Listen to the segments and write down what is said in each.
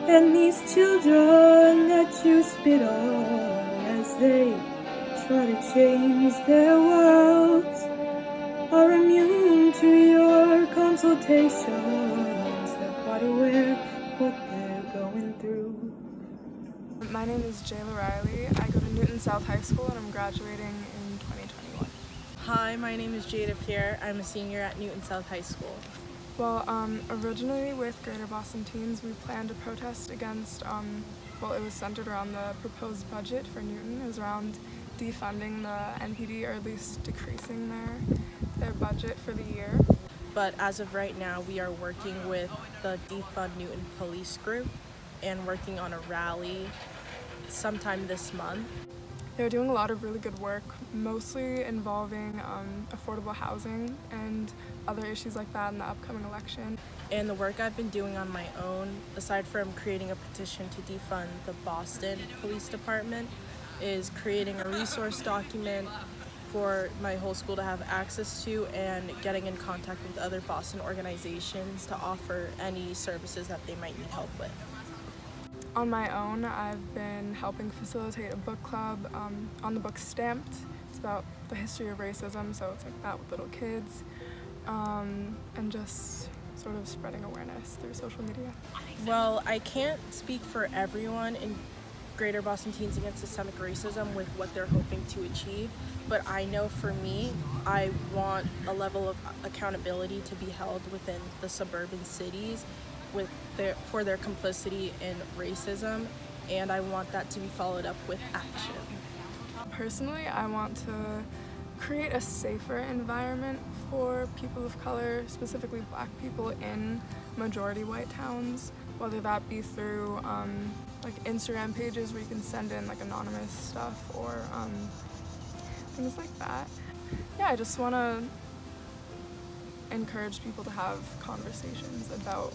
And these children that you spit on as they try to change their worlds are immune to your consultations. They're quite aware of what they're going through. My name is Jayla Reilly. I go to Newton South High School and I'm graduating in 2021. Hi, my name is Jada, Pierre. I'm a senior at Newton South High School. Well, originally with Greater Boston Teens, we planned to protest against, it was centered around the proposed budget for Newton. It was around defunding the NPD, or at least decreasing their budget for the year. But as of right now, we are working with the Defund Newton Police Group and working on a rally sometime this month. They're doing a lot of really good work, mostly involving affordable housing and other issues like that in the upcoming election. And the work I've been doing on my own, aside from creating a petition to defund the Boston Police Department, is creating a resource document for my whole school to have access to and getting in contact with other Boston organizations to offer any services that they might need help with. On my own, I've been helping facilitate a book club on the book Stamped. It's about the history of racism, so it's like that with little kids, and just sort of spreading awareness through social media. Well, I can't speak for everyone in Greater Boston Teens Against Systemic Racism with what they're hoping to achieve, but I know for me, I want a level of accountability to be held within the suburban cities for their complicity in racism, and I want that to be followed up with action. Personally, I want to create a safer environment for people of color, specifically Black people in majority white towns, whether that be through like Instagram pages where you can send in like anonymous stuff or things like that. Yeah, I just want to encourage people to have conversations about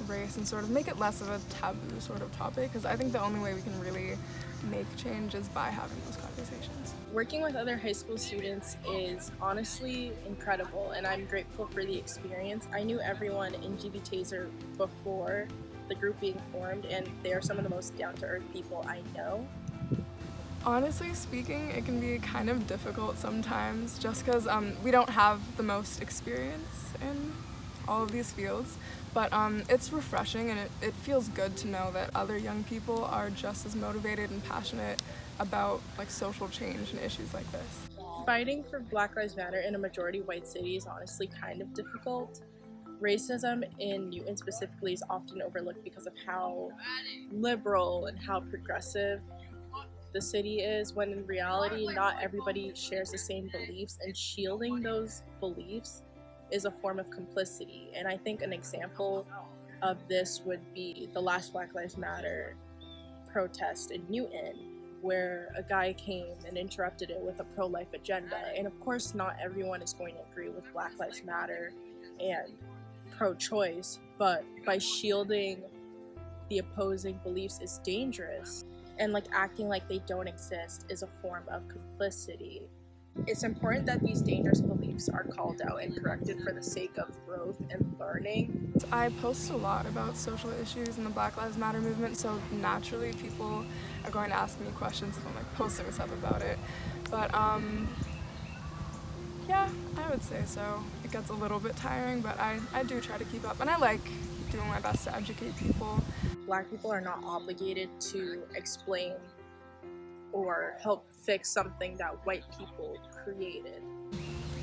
race and sort of make it less of a taboo sort of topic, because I think the only way we can really make change is by having those conversations. Working with other high school students is honestly incredible, and I'm grateful for the experience. I knew everyone in GBTASR before the group being formed, and they are some of the most down-to-earth people I know. Honestly speaking, it can be kind of difficult sometimes just because we don't have the most experience in all of these fields, but it's refreshing, and it feels good to know that other young people are just as motivated and passionate about like social change and issues like this. Fighting for Black Lives Matter in a majority white city is honestly kind of difficult. Racism in Newton specifically is often overlooked because of how liberal and how progressive the city is, when in reality not everybody shares the same beliefs, and shielding those beliefs is a form of complicity. And I think an example of this would be the last Black Lives Matter protest in Newton, where a guy came and interrupted it with a pro-life agenda. And of course not everyone is going to agree with Black Lives Matter and pro-choice, but by shielding the opposing beliefs is dangerous, and like acting like they don't exist is a form of complicity. It's important that these dangerous beliefs are called out and corrected for the sake of growth and learning. I post a lot about social issues in the Black Lives Matter movement, so naturally people are going to ask me questions if I'm like posting stuff about it. But yeah, I would say so. It gets a little bit tiring, but I do try to keep up, and I like doing my best to educate people. Black people are not obligated to explain or help fix something that white people created.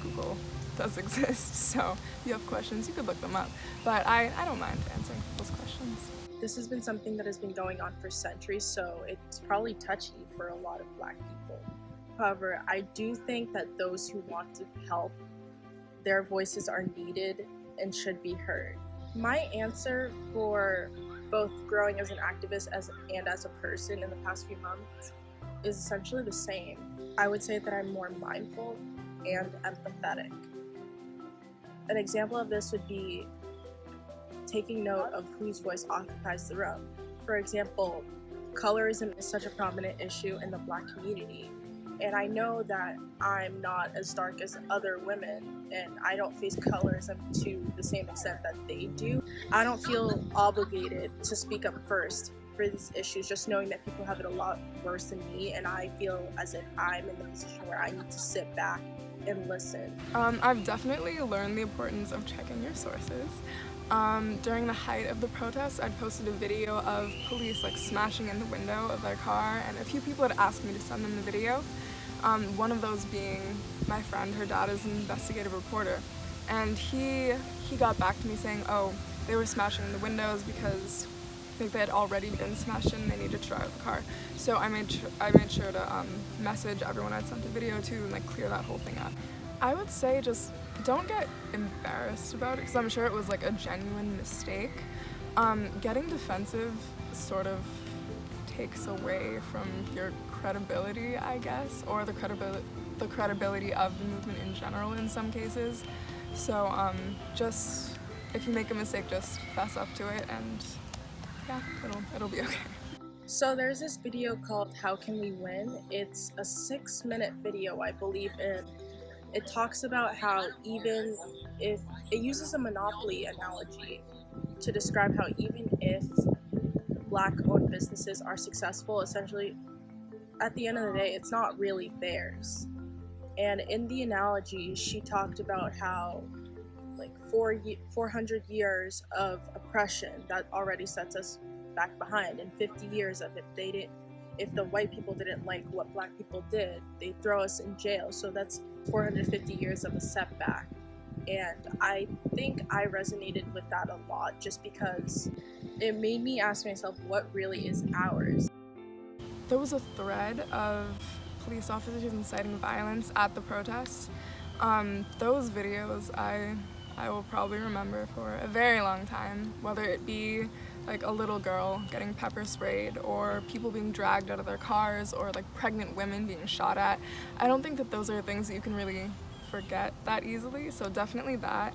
Google does exist, so if you have questions, you could look them up. But I don't mind answering people's questions. This has been something that has been going on for centuries, so it's probably touchy for a lot of Black people. However, I do think that those who want to help, their voices are needed and should be heard. My answer for both growing as an activist and as a person in the past few months is essentially the same. I would say that I'm more mindful and empathetic. An example of this would be taking note of whose voice occupies the room. For example, colorism is such a prominent issue in the Black community, And I know that I'm not as dark as other women, and I don't face colorism to the same extent that they do. I don't feel obligated to speak up first for these issues, just knowing that people have it a lot worse than me, and I feel as if I'm in the position where I need to sit back and listen. I've definitely learned the importance of checking your sources. During the height of the protests, I'd posted a video of police smashing in the window of their car, and a few people had asked me to send them the video. One of those being my friend. Her dad is an investigative reporter, and he got back to me saying, oh, they were smashing in the windows because I think they had already been smashed in and they needed to drive the car. So I made sure to message everyone I'd sent the video to and clear that whole thing up. I would say just don't get embarrassed about it, because I'm sure it was a genuine mistake. Getting defensive sort of takes away from your credibility, I guess, or the credibility of the movement in general in some cases. So just if you make a mistake, just fess up to it, and yeah, it'll be okay. So there's this video called How Can We Win? It's a 6-minute video, I believe, and it talks about how even if it uses a monopoly analogy to describe how even if Black-owned businesses are successful, essentially at the end of the day, it's not really theirs. And in the analogy, she talked about how 400 years of oppression that already sets us back behind, and 50 years of if the white people didn't like what Black people did, they throw us in jail. So that's 450 years of a setback. And I think I resonated with that a lot, just because it made me ask myself what really is ours. There was a thread of police officers inciting violence at the protest. Those videos I will probably remember for a very long time, whether it be a little girl getting pepper sprayed, or people being dragged out of their cars, or pregnant women being shot at. I don't think that those are things that you can really forget that easily, so definitely that.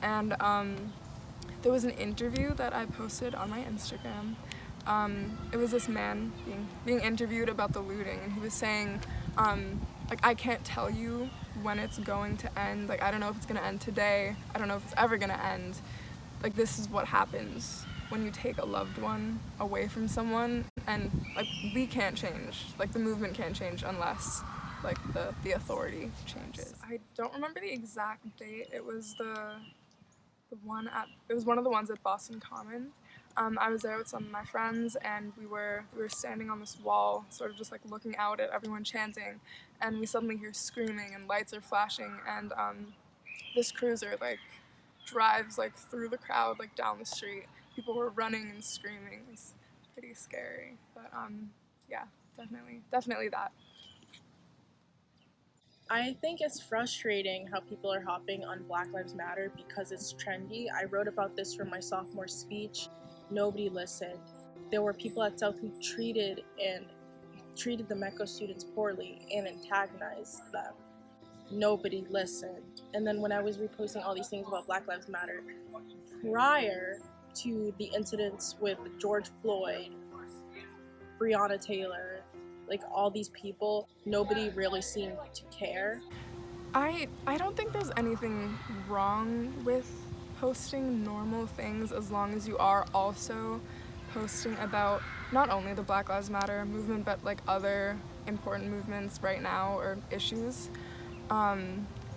And there was an interview that I posted on my Instagram. It was this man being interviewed about the looting, and he was saying, I can't tell you when it's going to end. I don't know if it's gonna end today. I don't know if it's ever gonna end. This is what happens when you take a loved one away from someone, and we can't change. The movement can't change unless the authority changes. I don't remember the exact date. It was one of the ones at Boston Common. I was there with some of my friends, and we were standing on this wall, sort of just looking out at everyone chanting, and we suddenly hear screaming and lights are flashing, and this cruiser drives through the crowd down the street. People were running and screaming. It was pretty scary, but yeah, definitely that. I think it's frustrating how people are hopping on Black Lives Matter because it's trendy. I wrote about this for my sophomore speech. Nobody listened. There were people at South who treated the MECO students poorly and antagonized them. Nobody listened. And then when I was reposting all these things about Black Lives Matter, prior to the incidents with George Floyd, Breonna Taylor, all these people, nobody really seemed to care. I don't think there's anything wrong with posting normal things, as long as you are also posting about not only the Black Lives Matter movement, but other important movements right now or issues.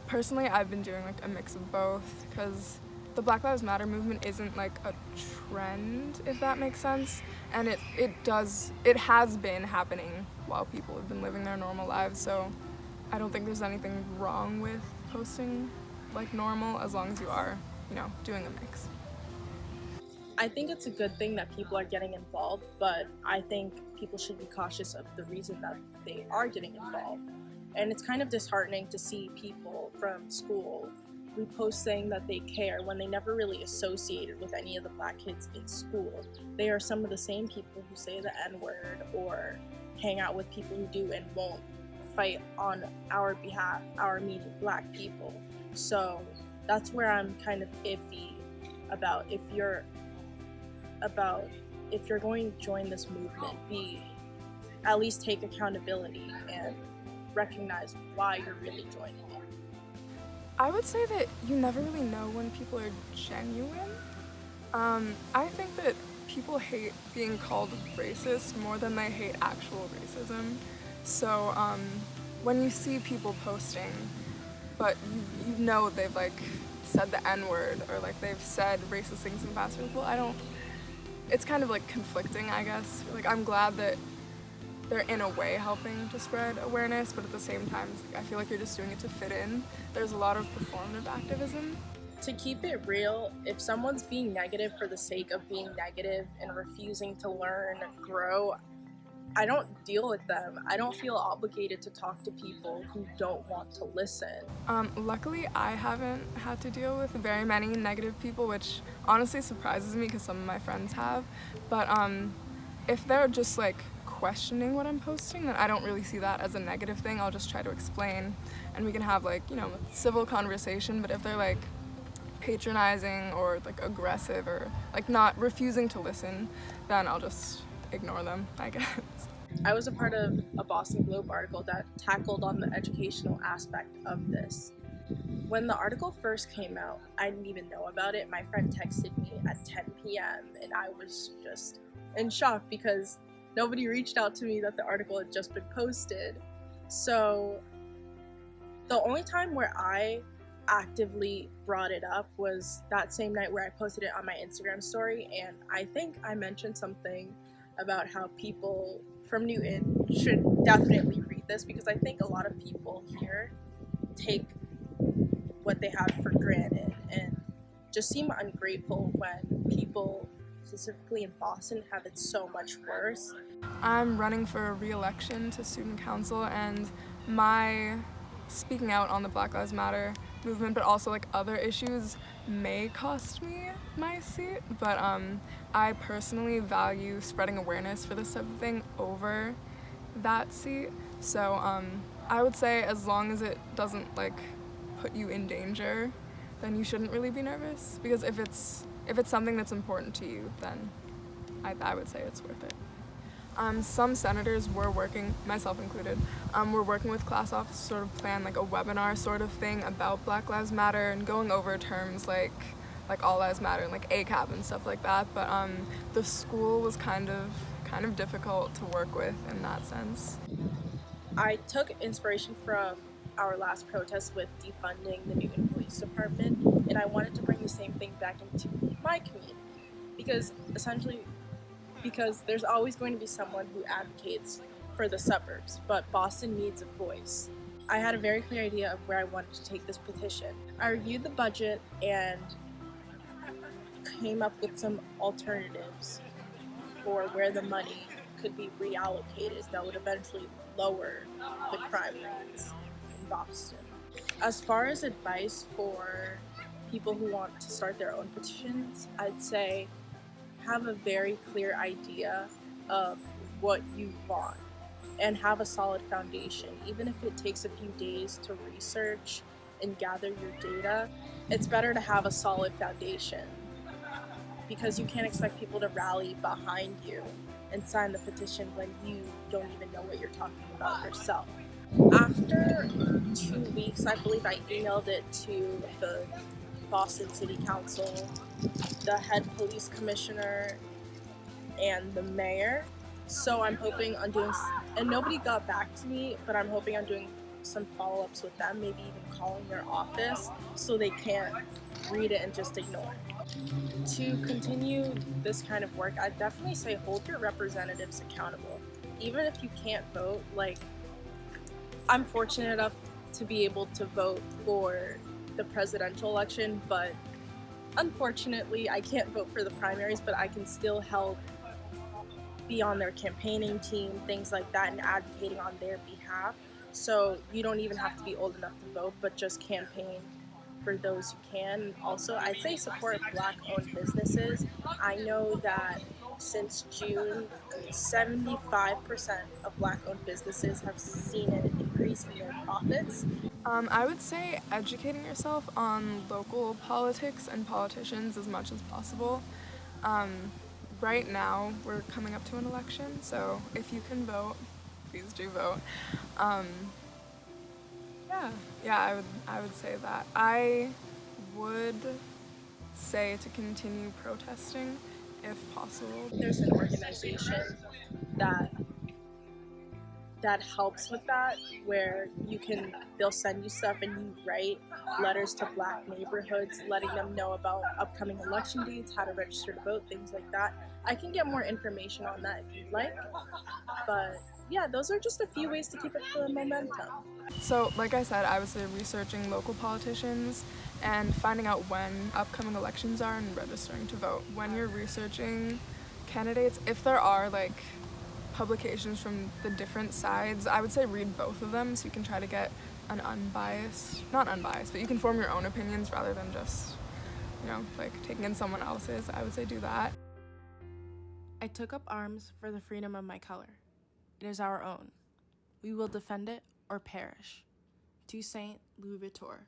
Personally, I've been doing a mix of both, because the Black Lives Matter movement isn't a trend, if that makes sense, and it has been happening while people have been living their normal lives, so I don't think there's anything wrong with posting normal, as long as you are, doing a mix. I think it's a good thing that people are getting involved, but I think people should be cautious of the reason that they are getting involved. And it's kind of disheartening to see people from school repost saying that they care when they never really associated with any of the Black kids in school. They are some of the same people who say the N-word or hang out with people who do and won't fight on our behalf, our meaning Black people. So that's where I'm kind of iffy about if you're going to join this movement, at least take accountability and recognize why you're really joining it? I would say that you never really know when people are genuine. I think that people hate being called racist more than they hate actual racism. So when you see people posting, but you know they've like said the N-word or like they've said racist things in the past, well, it's kind of like conflicting, I guess. Like I'm glad that they're in a way helping to spread awareness, but at the same time, I feel like you're just doing it to fit in. There's a lot of performative activism. To keep it real, if someone's being negative for the sake of being negative and refusing to learn, grow, I don't deal with them. I don't feel obligated to talk to people who don't want to listen. Luckily, I haven't had to deal with very many negative people, which honestly surprises me because some of my friends have. But if they're just like questioning what I'm posting, then I don't really see that as a negative thing. I'll just try to explain and we can have like, a civil conversation. But if they're like patronizing or like aggressive or like not refusing to listen, then I'll just ignore them, I guess. I was a part of a Boston Globe article that tackled on the educational aspect of this. When the article first came out, I didn't even know about it. My friend texted me at 10 p.m. and I was just in shock because nobody reached out to me that the article had just been posted. So the only time where I actively brought it up was that same night where I posted it on my Instagram story, and I think I mentioned something about how people from Newton should definitely read this because I think a lot of people here take what they have for granted and just seem ungrateful when people, specifically in Boston, have it so much worse. I'm running for re-election to student council, and my speaking out on the Black Lives Matter movement, but also like other issues, may cost me my seat, but I personally value spreading awareness for this type of thing over that seat. So I would say as long as it doesn't like put you in danger, then you shouldn't really be nervous, because if it's something that's important to you, then I would say it's worth it. Some senators were working, myself included, were working with class office to sort of plan like a webinar sort of thing about Black Lives Matter and going over terms like All Lives Matter and like ACAB and stuff like that. But the school was kind of difficult to work with in that sense. I took inspiration from our last protest with defunding the Newton Police Department, and I wanted to bring the same thing back into my community because there's always going to be someone who advocates for the suburbs, but Boston needs a voice. I had a very clear idea of where I wanted to take this petition. I reviewed the budget and came up with some alternatives for where the money could be reallocated that would eventually lower the crime rates in Boston. As far as advice for people who want to start their own petitions, I'd say have a very clear idea of what you want and have a solid foundation. Even if it takes a few days to research and gather your data, it's better to have a solid foundation because you can't expect people to rally behind you and sign the petition when you don't even know what you're talking about yourself. After 2 weeks, I believe I emailed it to the Boston City Council, the head police commissioner, and the mayor. So I'm hoping on doing, and nobody got back to me, but I'm hoping on doing some follow-ups with them, maybe even calling their office so they can't read it and just ignore it. To continue this kind of work, I'd definitely say hold your representatives accountable. Even if you can't vote, like I'm fortunate enough to be able to vote for the presidential election, but unfortunately I can't vote for the primaries, but I can still help be on their campaigning team, things like that, and advocating on their behalf. So you don't even have to be old enough to vote, but just campaign for those who can. Also, I'd say support Black-owned businesses. I know that since June, 75% of Black-owned businesses have seen an increase in their profits. I would say educating yourself on local politics and politicians as much as possible. Right now, we're coming up to an election, so if you can vote, please do vote. Yeah, I would say that. I would say to continue protesting if possible. There's an organization that helps with that, where they'll send you stuff and you write letters to Black neighborhoods letting them know about upcoming election dates, how to register to vote, things like that. I can get more information on that if you'd like, but yeah, those are just a few ways to keep up the momentum. So, like I said, I would say researching local politicians and finding out when upcoming elections are and registering to vote. When you're researching candidates, if there are like publications from the different sides, I would say read both of them so you can try to get an not unbiased, but you can form your own opinions rather than just, like taking in someone else's. I would say do that. I took up arms for the freedom of my color. It is our own. We will defend it or perish. Toussaint Louverture.